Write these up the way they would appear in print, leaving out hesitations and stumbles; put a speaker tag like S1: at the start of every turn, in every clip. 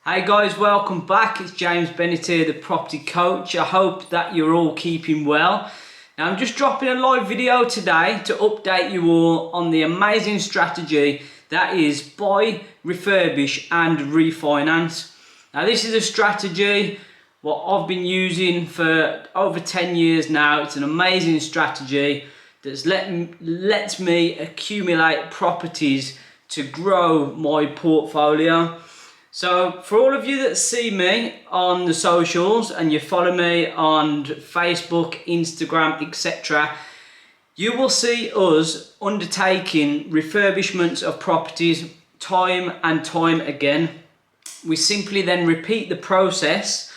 S1: Hey guys, welcome back. It's James Bennett here, the property coach. I hope that you're all keeping well. Now I'm just dropping a live video today to update you all on the amazing strategy that is buy, refurbish and refinance. Now this is a strategy what I've been using for over 10 years now. It's an amazing strategy that's lets me accumulate properties to grow my portfolio. So for all of you that see me on the socials and you follow me on Facebook, Instagram, etc., you will see us undertaking refurbishments of properties time and time again. We simply then repeat the process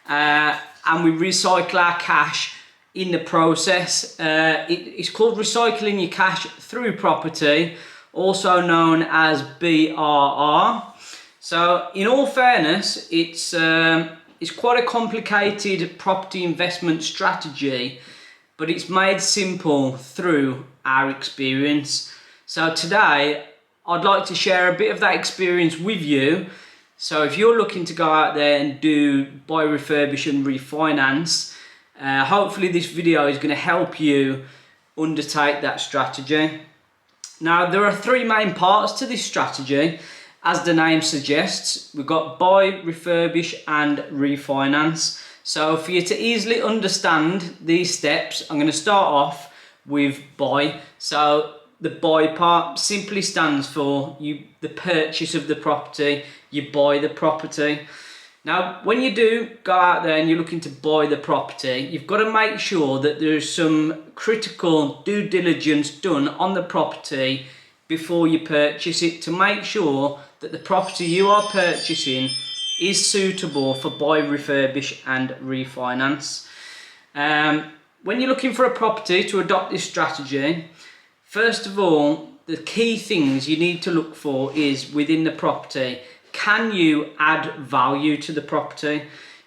S1: and we recycle our cash in the process. It's called recycling your cash through property, also known as BRR. So in all fairness, it's quite a complicated property investment strategy, but it's made simple through our experience. So today, I'd like to share a bit of that experience with you. So if you're looking to go out there and do buy, refurbish and refinance, hopefully this video is going to help you undertake that strategy. Now there are three main parts to this strategy. As the name suggests, we've got buy, refurbish and refinance. So for you to easily understand these steps, I'm going to start off with buy. So the buy part simply stands for the purchase of the property, you buy the property. Now when you do go out there and you're looking to buy the property, you've got to make sure that there's some critical due diligence done on the property before you purchase it, to make sure that the property you are purchasing is suitable for buy, refurbish and refinance. When you're looking for a property to adopt this strategy, first of all, the key things you need to look for is within the property. Can you add value to the property?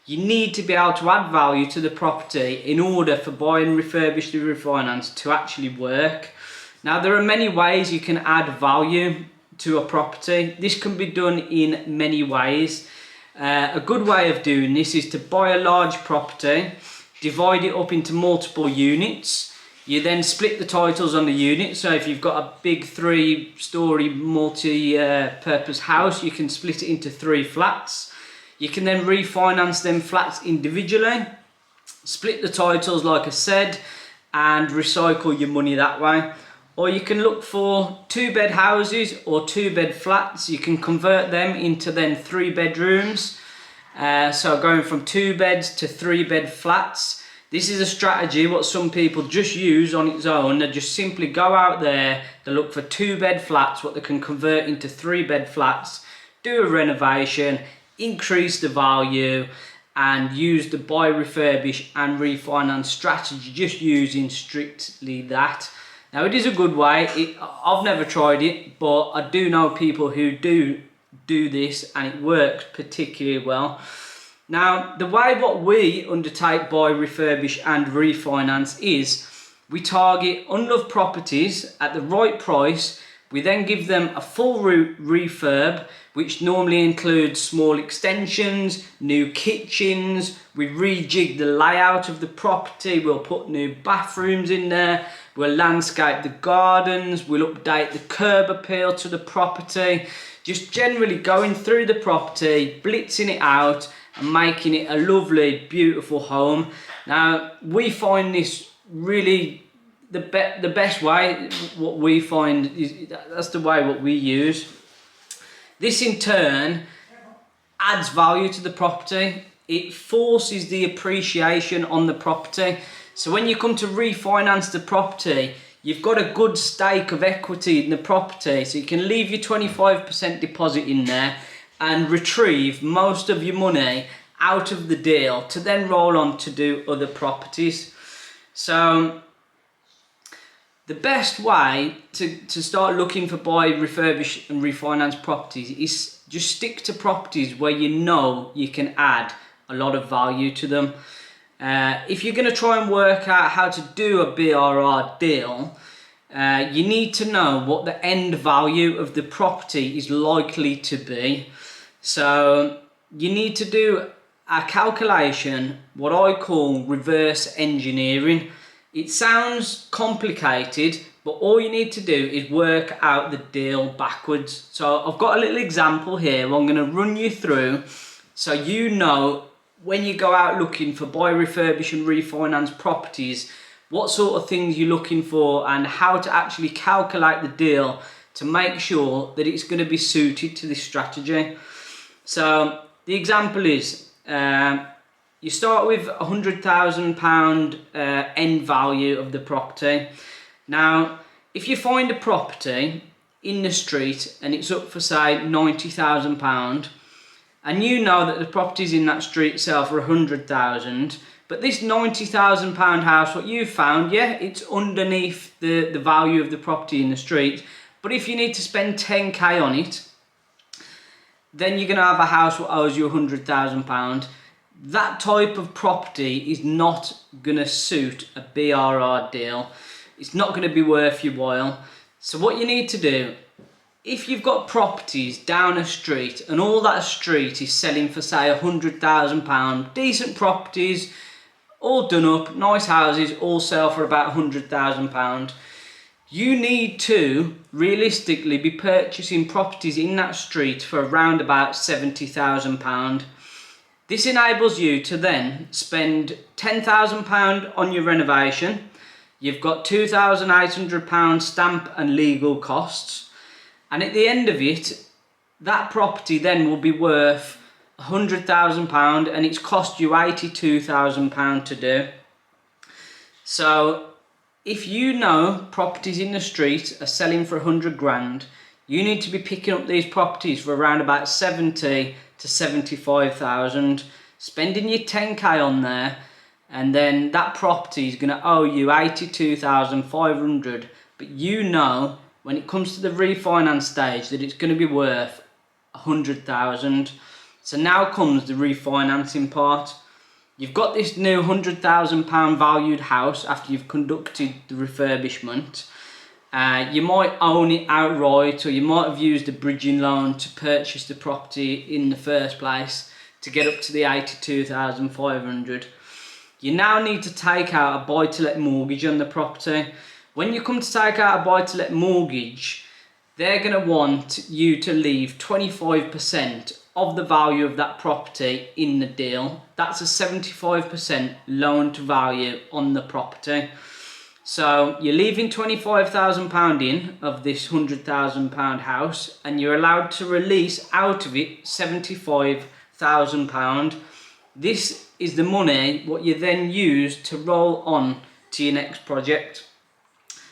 S1: You need to be able to add value to the property in order for buy and refurbish and refinance to actually work. Now there are many ways you can add value to a property. This can be done in many ways. A good way of doing this is to buy a large property, divide it up into multiple units. You then split the titles on the unit. So if you've got a big 3-story multi-purpose house, you can split it into 3 flats. You can then refinance them flats individually, split the titles like I said, and recycle your money that way. Or you can look for 2-bed houses or 2-bed flats. You can convert them into then 3 bedrooms. So going from 2 beds to 3-bed flats. This is a strategy what some people just use on its own. They just simply go out there, they look for 2-bed flats, what they can convert into 3-bed flats, do a renovation, increase the value, and use the buy, refurbish and refinance strategy, just using strictly that. Now it is a good way. I've never tried it, but I do know people who do this and it works particularly well. Now the way what we undertake buy, refurbish and refinance is we target unloved properties at the right price. We then give them a full refurb, which normally includes small extensions, new kitchens. We rejig the layout of the property. We'll put new bathrooms in there. We'll landscape the gardens. We'll update the curb appeal to the property. Just generally going through the property, blitzing it out and making it a lovely, beautiful home. Now, we find this really the best way. What we find is that's the way what we use. This in turn adds value to the property. It forces the appreciation on the property. So when you come to refinance the property, you've got a good stake of equity in the property. So you can leave your 25% deposit in there and retrieve most of your money out of the deal to then roll on to do other properties. So the best way to start looking for buy, refurbish and refinance properties is just stick to properties where you know you can add a lot of value to them. If you're going to try and work out how to do a BRR deal, you need to know what the end value of the property is likely to be. So you need to do a calculation, what I call reverse engineering. It sounds complicated, but all you need to do is work out the deal backwards. So I've got a little example here I'm going to run you through, so you know when you go out looking for buy, refurbish and refinance properties, what sort of things you're looking for and how to actually calculate the deal to make sure that it's going to be suited to this strategy. So the example is, you start with £100,000 end value of the property. Now, if you find a property in the street and it's up for say £90,000, and you know that the properties in that street sell for £100,000, but this £90,000 house, what you've found, yeah, it's underneath the value of the property in the street. But if you need to spend 10k on it, then you're going to have a house that owes you £100,000. That type of property is not going to suit a BRR deal. It's not going to be worth your while. So what you need to do, if you've got properties down a street and all that street is selling for say £100,000, decent properties, all done up, nice houses, all sell for about £100,000, you need to realistically be purchasing properties in that street for around about £70,000. This enables you to then spend £10,000 on your renovation. You've got £2,800 stamp and legal costs. And at the end of it, that property then will be worth £100,000 and it's cost you £82,000 to do. So if you know properties in the street are selling for 100 grand, you need to be picking up these properties for around about 70 to 75,000, spending your 10k on there, and then that property is going to owe you 82,500. But you know when it comes to the refinance stage that it's going to be worth 100,000. So now comes the refinancing part. You've got this new £100,000 valued house after you've conducted the refurbishment. You might own it outright, or you might have used a bridging loan to purchase the property in the first place to get up to the 82,500. You now need to take out a buy-to-let mortgage on the property. When you come to take out a buy-to-let mortgage, they're going to want you to leave 25% of the value of that property in the deal. That's a 75% loan to value on the property. So you're leaving £25,000 in of this £100,000 house, and you're allowed to release out of it £75,000. This is the money what you then use to roll on to your next project.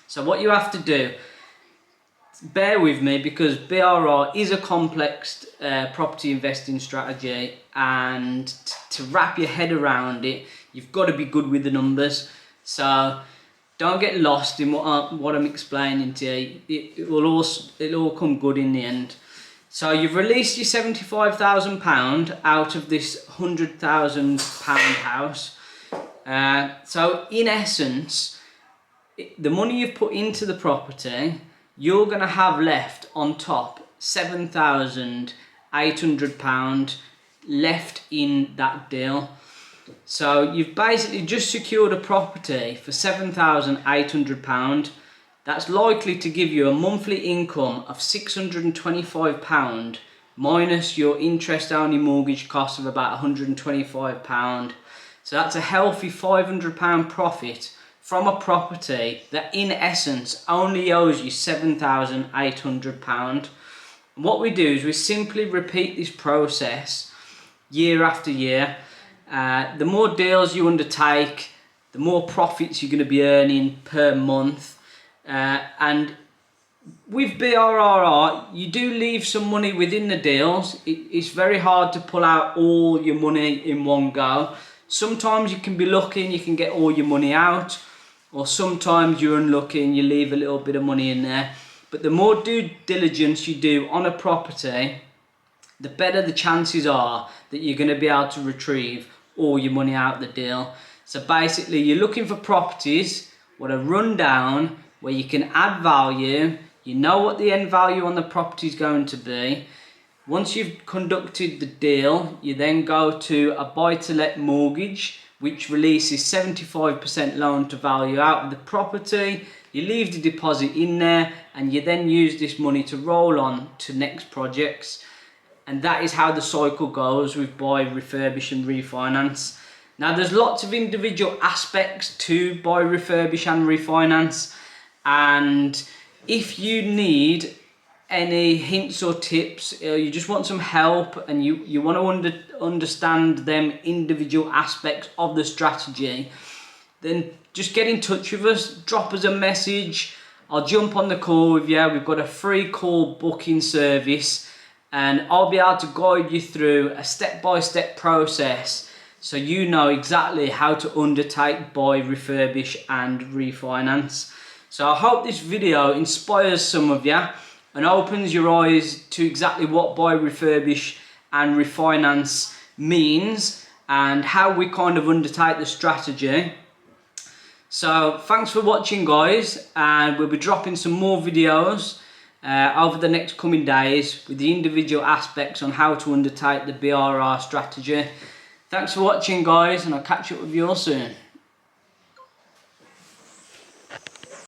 S1: So what you have to do, bear with me, because BRR is a complex property investing strategy, and to wrap your head around it, you've got to be good with the numbers. So don't get lost in what I'm explaining to you. It'll all come good in the end. So you've released your £75,000 out of this £100,000 house. So in essence, the money you've put into the property, you're going to have left on top £7,800 left in that deal. So you've basically just secured a property for £7,800. That's likely to give you a monthly income of £625 minus your interest-only mortgage cost of about £125. So that's a healthy £500 profit from a property that in essence only owes you £7,800. What we do is we simply repeat this process year after year. The more deals you undertake, the more profits you're going to be earning per month. And with BRRR, you do leave some money within the deals. It's very hard to pull out all your money in one go. Sometimes you can be lucky and you can get all your money out, or sometimes you're unlucky and you leave a little bit of money in there. But the more due diligence you do on a property, the better the chances are that you're going to be able to retrieve all your money out of the deal. So basically, you're looking for properties what are run down, where you can add value, you know what the end value on the property is going to be, Once you've conducted the deal, you then go to a buy-to-let mortgage, which releases 75% loan to value out of the property. You leave the deposit in there and you then use this money to roll on to next projects. And that is how the cycle goes with buy, refurbish and refinance. Now there's lots of individual aspects to buy, refurbish and refinance, and if you need any hints or tips, you just want some help and you want to understand them individual aspects of the strategy, then just get in touch with us, drop us a message. I'll jump on the call with you. We've got a free call booking service and I'll be able to guide you through a step-by-step process so you know exactly how to undertake buy, refurbish and refinance. So I hope this video inspires some of you and opens your eyes to exactly what buy, refurbish and refinance means and how we kind of undertake the strategy. So thanks for watching, guys, and we'll be dropping some more videos over the next coming days with the individual aspects on how to undertake the BRR strategy. Thanks for watching, guys, and I'll catch up with you all soon.